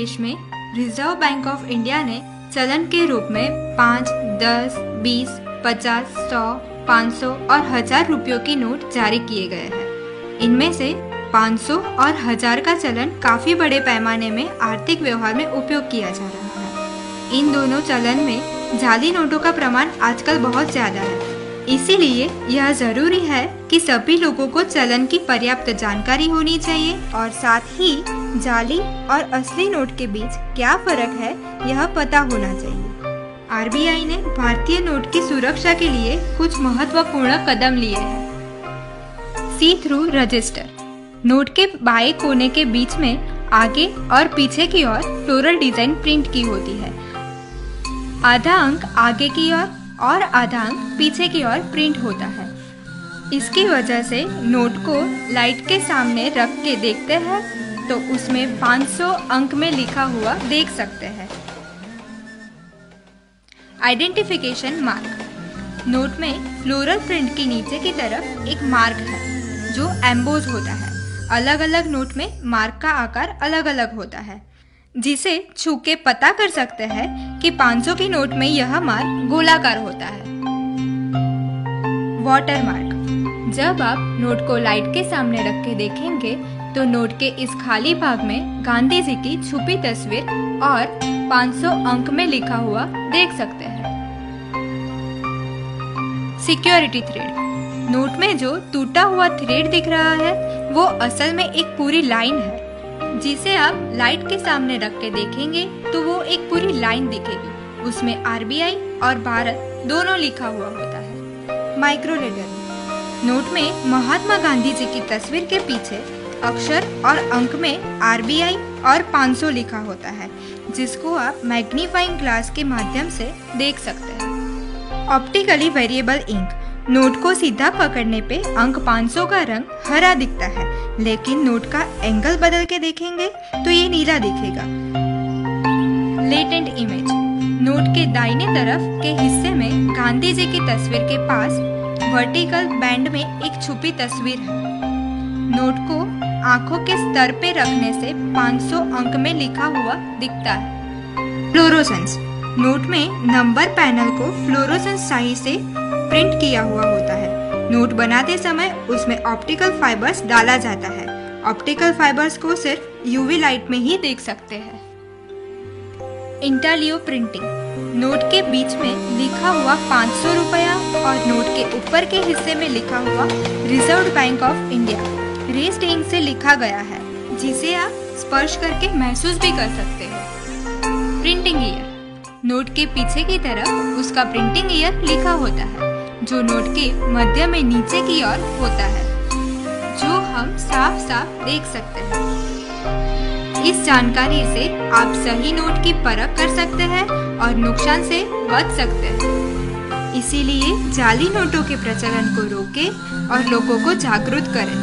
देश में reserve Bank of India ने चलन के रूप में 5, 10, 20, 50, 100, 500 और 1000 रुपयों की नोट जारी किए गए हैं। इनमें से 500 और 1000 का चलन काफी बड़े पैमाने में आर्थिक व्यवहार में उपयोग किया जा रहा है। इन दोनों चलन में जाली नोटों का प्रमाण आजकल बहुत ज्यादा है। इसीलिए यह जरूरी है कि सभी लोगों को चलन की पर्याप्त जानकारी होनी चाहिए और साथ ही जाली और असली नोट के बीच क्या फर्क है यह पता होना चाहिए। आरबीआई ने भारतीय नोट की सुरक्षा के लिए कुछ महत्वपूर्ण कदम लिए हैं। सी थ्रू रजिस्टर। नोट के बाएं कोने के बीच में आगे और पीछे की ओर फ्लोरल डिजाइन प्रिंट की होती है। आधा अंक आगे की ओर और आधा अंक पीछे की ओर प्रिंट होता है। इसकी वजह से नोट को लाइट के सामने रख के देखते हैं तो उसमें 500 अंक में लिखा हुआ देख सकते हैं। Identification mark. नोट में फ्लोरल प्रिंट के नीचे की तरफ एक मार्क है जो एम्बोज होता है। अलग अलग नोट में मार्क का आकार अलग अलग होता है, जिसे छू के पता कर सकते हैं कि 500 की नोट में यह मार्क गोलाकार होता है। Water mark. जब आप नोट को लाइट के सामने रख के देखेंगे तो नोट के इस खाली भाग में गांधी जी की छुपी तस्वीर और 500 अंक में लिखा हुआ देख सकते हैं। Security thread. नोट में जो टूटा हुआ थ्रेड दिख रहा है वो असल में एक पूरी लाइन है, जिसे आप लाइट के सामने रख के देखेंगे तो वो एक पूरी लाइन दिखेगी। उसमें आरबीआई और भारत दोनों लिखा हुआ होता है। Micro letter. नोट में महात्मा गांधी जी की तस्वीर के पीछे अक्षर और अंक में आरबीआई और 500 लिखा होता है, जिसको आप मैग्नीफाइंग ग्लास के माध्यम से देख सकते हैं। Optically variable ink. नोट को सीधा पकड़ने पे अंक 500 का रंग हरा दिखता है, लेकिन नोट का एंगल बदल के देखेंगे तो ये नीला दिखेगा। Latent image. नोट के दाहिने तरफ के हिस्से में गांधी जी की तस्वीर के पास वर्टिकल बैंड में एक छुपी तस्वीर है। नोट को आंखों के स्तर पे रखने से 500 अंक में लिखा हुआ दिखता है। फ्लोरोसेंस। नोट में नंबर पैनल को फ्लोरोसेंस स्याही से प्रिंट किया हुआ होता है। नोट बनाते समय उसमें ऑप्टिकल फाइबर्स डाला जाता है। ऑप्टिकल फाइबर्स को सिर्फ यूवी लाइट में ही देख सकते हैं। इंटालियो प्रिंटिंग। नोट के बीच में लिखा हुआ 500 रुपया और नोट के ऊपर के हिस्से में लिखा हुआ Reserve Bank of India raised ink से लिखा गया है, जिसे आप स्पर्श करके महसूस भी कर सकते हैं। Printing year. नोट के पीछे की तरफ उसका प्रिंटिंग ईयर लिखा होता है, जो नोट के मध्य में नीचे की ओर होता है, जो हम साफ साफ देख सकते हैं। इस जानकारी से आप सही नोट की परख कर सकते हैं और नुकसान से बच सकते हैं। इसीलिए जाली नोटों के प्रचलन को रोकें और लोगों को जागरूक करें।